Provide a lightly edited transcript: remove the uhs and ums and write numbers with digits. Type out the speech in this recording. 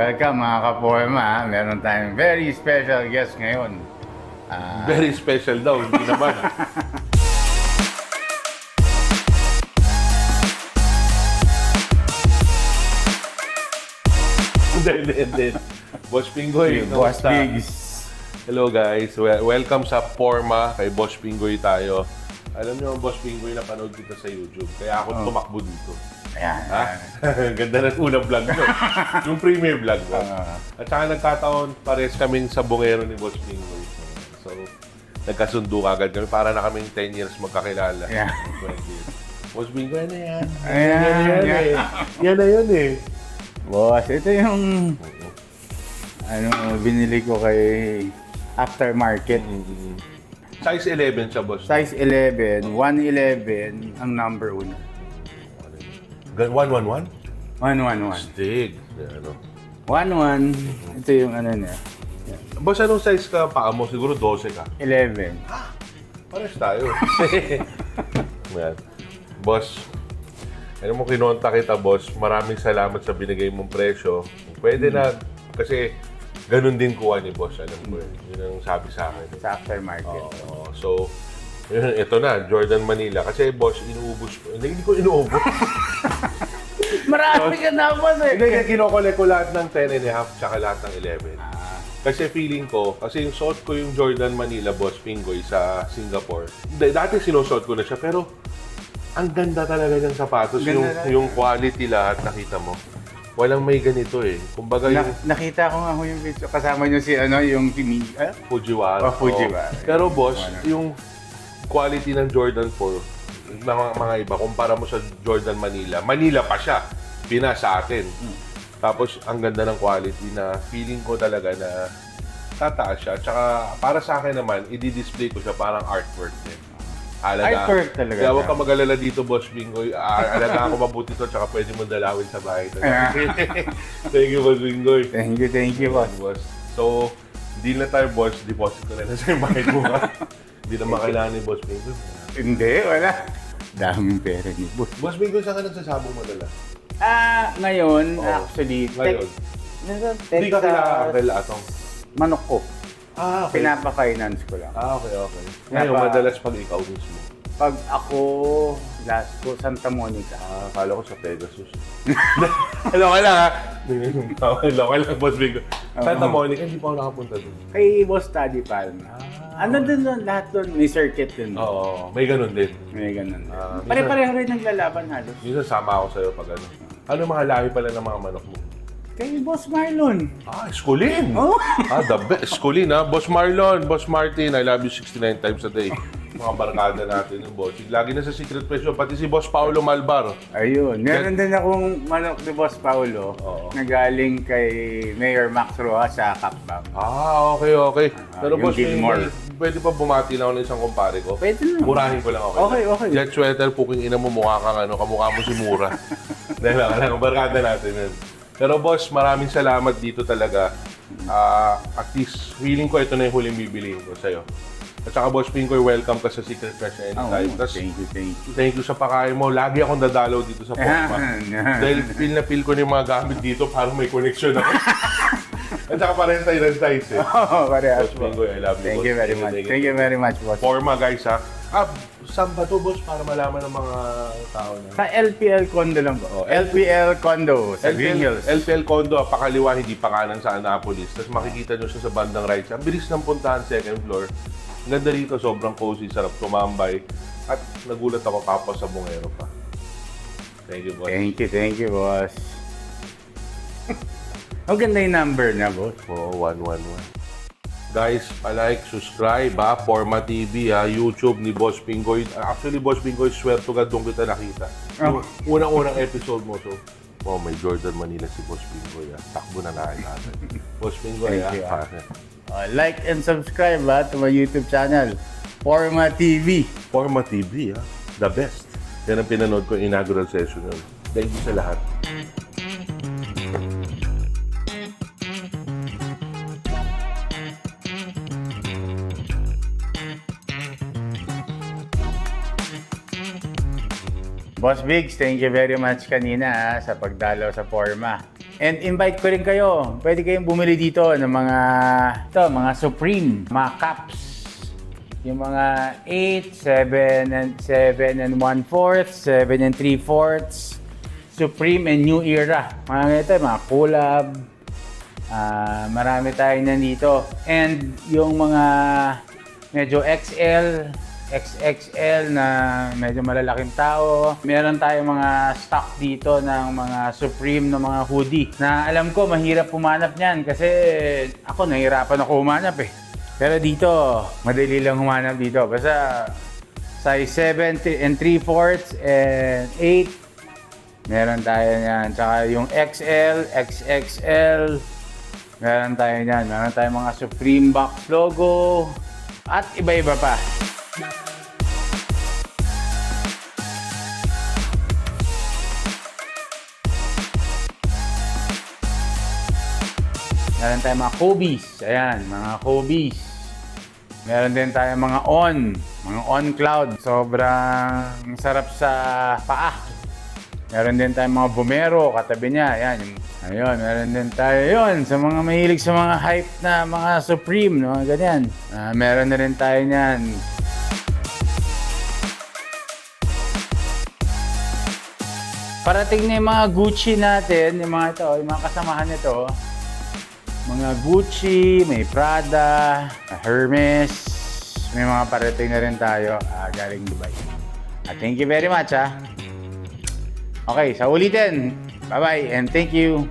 welcome mga ka-Forma. Meron tayong very special guest ngayon. Very special daw, hindi naman. Hindi. Boss Pinggoy, Boss kamusta? Bigs. Hello guys, welcome sa Forma kay Boss Pinggoy tayo. Alam niyo, Boss Pinggoy, napanood kita sa YouTube, kaya ako tumakbo dito. Ayan. Ha? Ganda ng unang vlog mo. Yung premiere vlog mo. At saka nagkataon, pares kaming sa bungero ni Boss Pinggoy. So, nagkasundo agad kami. Para na kaming 10 years magkakilala. Yeah. 20 years. Boss Pinggoy, ano yan? Ayan. Yan na yun eh. Boss, ito yung binili ko kay Aftermarket. Size 11 siya, boss. Size 11, 111 ang number 1. 111? 111. Stig. Ano. 11, ito yung ano niya. Boss, anong size ka paa mo? Siguro 12 ka. 11. Pares tayo. Yan. Boss, ano mo kinonta kita, boss. Maraming salamat sa binigay mong presyo. Pwede na, kasi ganun din kuha ni boss. Alam ko yun. Yun ang sabi sa akin. Sa Aftermarket. Oo. So, ito na, Jordan Manila. Kasi boss, inuubos ko. Hindi ko inuubos. Marami ka na, boss eh. Hindi, kinokole ko lahat ng 10 and a half tsaka lahat ng 11. Kasi feeling ko, kasi yung suot ko yung Jordan Manila, Boss Pinggoy, sa Singapore. Dati sinusuot ko na siya, pero ang ganda talaga ng sapatos. Yung quality lahat, nakita mo. Walang may ganito eh. Kumbaga yung Nakita ko nga ho yung video. Kasama nyo si yung Fujiwara. Fujiwara. Pero boss, yung quality ng Jordan 4, mga iba, kumpara mo sa Jordan Manila, Manila pa siya, Pinas sa atin. Tapos, ang ganda ng quality na feeling ko talaga na tataas siya. At saka, para sa akin naman, i-display ko siya parang artwork din. Artwork talaga. Kaya huwag ka mag-alala dito, Boss Pinggoy. Alagaan ko mabuti to, tsaka pwede mo dalawin sa bahay. Thank you, Boss Pinggoy. Thank you, boss. So, deal na tayo, boss. Deposit ko na sa bahay mo. Hindi na makailangan ni Boss Pinggoy. Hindi, wala. Daming pera ni boss. Boss Pinggoy, saan ka nagsasabong madala? Ngayon, Oo. actually, Ngayon? Hindi ka kailangan atong. manok ko. Okay. Pinapa-finance ko lang. Okay. Ngayon, madalas pag ikaw mismo. Pag ako, last ko, Santa Monica. Akala ko sa Pegasus. Loka lang ha. Loka lang, Boss Pinggoy. Santa Monica, hindi pa ako nakapunta doon. Kay Boss Taddy Palma. Ano din doon, lahat doon, may circuit din. Oo, may ganun din. May ganun. Ah, Pare-pareho rin naglalaban halos. Minsan sama ako sa'yo pag ano. Ano mga lahi pala ng mga manok mo? Kay Boss Marlon. Esculin! Oh. The best. Esculin ha. Boss Marlon, Boss Martin, I love you 69 times a day. Mga barkada natin yung boss. Lagi na sa secret presyo, pati si Boss Paulo Malbar. Ayun. Meron din akong manok ni Boss Paulo na galing kay Mayor Max Rojas sa Capbang. Okay. Pero yung Boss, Gilmore. pwede pa bumati lang ako ng isang kumpare ko? Pwede na. Murahin ko lang ako. Okay. Jet sweater, puking ina mo, mukha kang kamukha mo si Mura. Dahil lang, barkada natin yun. Pero boss, maraming salamat dito talaga. At least, feeling ko ito na yung huling bibiliin ko sa'yo. At saka Boss Pinggoy, welcome ka sa Secret Fresh anytime. Thank you. Thank you sa pakain mo. Lagi akong dadalaw dito sa Forma. Dahil feel na feel ko na yung mga gamit dito, parang may connection ako. At saka parehas tayo ng size eh. Parehas Boss po. Pinggoy, I love you. Thank boss. you very much. Thank you very much, boss. Forma guys ha. Saan ba to boss para malaman ng mga tao na? Sa LPL Condo lang po. LPL Condo sa Green Hills. LPL Condo, pakaliwa, hindi pa kanan sa Annapolis. Tapos makikita nyo siya sa bandang right. Ang bilis ng puntahan, second floor. Ang ganda rito, sobrang cozy, sarap tumambay. At nagulat ako kapos sa bungero pa. Thank you, boss. Thank you, boss. Ang ganda yung number na, boss. Oo, 111. Guys, palike, subscribe Forma TV YouTube ni Boss Pinggoy. Actually, Boss Pinggoy, swear to God, doon kita nakita. Yung unang-unang episode mo, so, may Jordan Manila si Boss Pinggoy. Takbo na natin. Boss Pinggoy, Thank you, like and subscribe to my YouTube channel, Forma TV. Forma TV, the best. Yan ang pinanood ko inaugural session yun. Thank you sa lahat. Boss Biggs, thank you very much kanina sa pagdalaw sa Forma. And invite ko rin kayo. Pwede kayong bumili dito ng mga Supreme, mga cups. Yung mga 8, 7 and 1/4, 7 and 3/4, Supreme and New Era. Mga ganito, mga collab. Marami tayong nandito. And yung mga medyo XL, XXL na medyo malalaking tao. Meron tayong mga stock dito ng mga Supreme na mga hoodie na alam ko mahirap pumanap niyan kasi ako nahirapan ako humanap eh. Pero dito, madali lang humanap dito. Basta size 7 and 3/4 and 8 meron tayo niyan. Tsaka yung XL, XXL meron tayo niyan. Meron tayong mga Supreme box logo at iba-iba pa. Meron tayong mga Kobe's. Ayan, mga Kobe's. Meron din tayong mga On Cloud. Sobrang sarap sa paa. Meron din tayong mga Vomero, katabi niya. Ayan, ayun, meron din tayo yun. Sa mga mahilig sa mga hype na mga Supreme, no? Ganyan. Meron na rin tayo niyan. Parating na yung mga Gucci natin, yung mga ito, yung mga kasamahan nito. Mga Gucci, may Prada, Hermes, may mga parating na rin tayo galing Dubai. Thank you very much Okay, sa ulitin. Bye-bye and thank you.